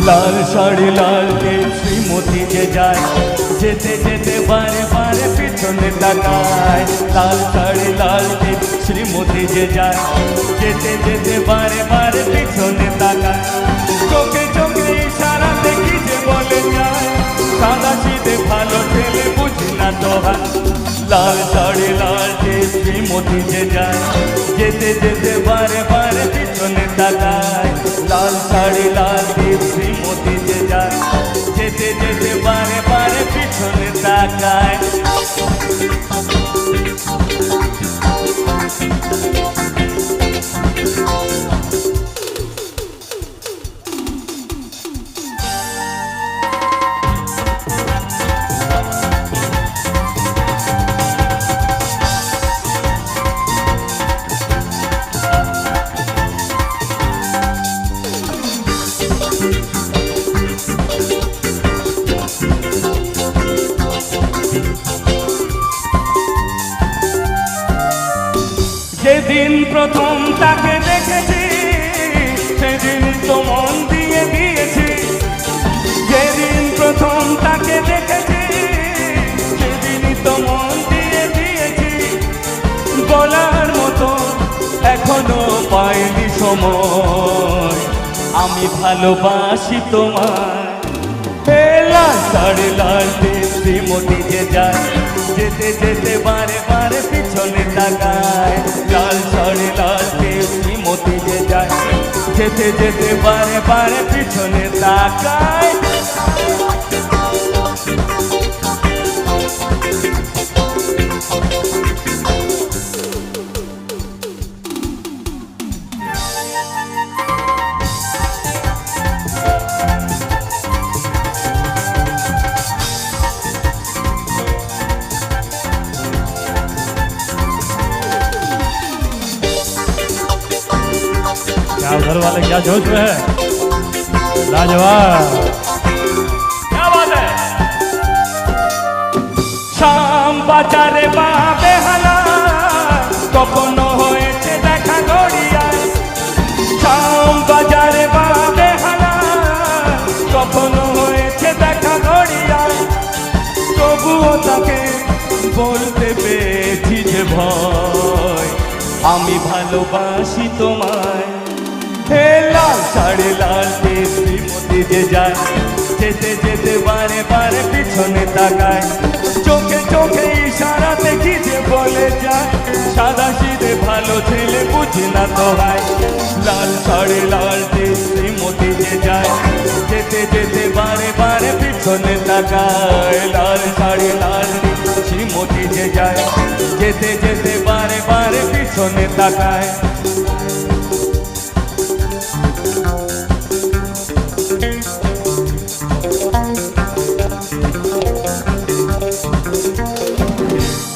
লাল শাড়ি লাল টিপ শ্রীমতী যে যায়, যেতে যেতে বারে বারে পিছনে তাকায়। লাল শাড়ি লাল টিপ শ্রীমতী যে যায়, যেতে যেতে বারে বারে পিছনে তাকায়। চোখে চোখে ইশারা দেখি যে বলে যায়, সাদা শীতে ভালো ছেলে বুঝি না তো হয়। লাল শাড়ি লাল টিপ শ্রীমতী যে যায়, যেতে যেতে বারে বারে পিছনে তাকায়। লাল শাড়ি লাল টিপ শ্রীমতী যে যায়, যেতে যেতে বারে বারে পিছনে তাকায়। যেদিন প্রথম তাকে দেখেছি, সেদিন তো মন দিয়ে দিয়েছি। যেদিন প্রথম তাকে দেখেছি, সেদিন তো মন দিয়ে দিয়েছি। বলার মতো এখনো পাইনি সময়, আমি ভালোবাসি তোমায়। লাল শাড়ি লাল টিপ শ্রীমতী যে যায়, যেতে যেতে বারে বারে পিছনে তাকায়। লাল শাড়ি লাল টিপ শ্রীমতী যে যায়, যেতে যেতে বারে বারে পিছনে তাকায়। क्या घर वाले क्या जोश में है, लाजवाब। क्या बात है। শাম বাজারে বা বেহালা, কখনো হয়েছে দেখা গড়িয়ায়। শাম বাজারে বা বেহালা, কখনো হয়েছে দেখা গড়িয়ায়। তবুও তাকে বলতে পেরেছি যে ভয়, আমি ভালোবাসি তোমায়। লাল শাড়ি লাল টিপ শ্রীমতী যে যায়, যেতে যেতে বারে বারে পিছনে তাকায়। চোখে চোখে ইশারা দেখি যে বলে যায়, সাদা শীতে ভালো ছেলে বুঝি না তো হয়। লাল শাড়ি লাল টিপ শ্রীমতী যে যায়, যেতে যেতে বারে বারে পিছনে তাকায়। লাল শাড়ি লাল টিপ শ্রীমতী যে যায়, যেতে যেতে বারে বারে পিছনে তাকায়।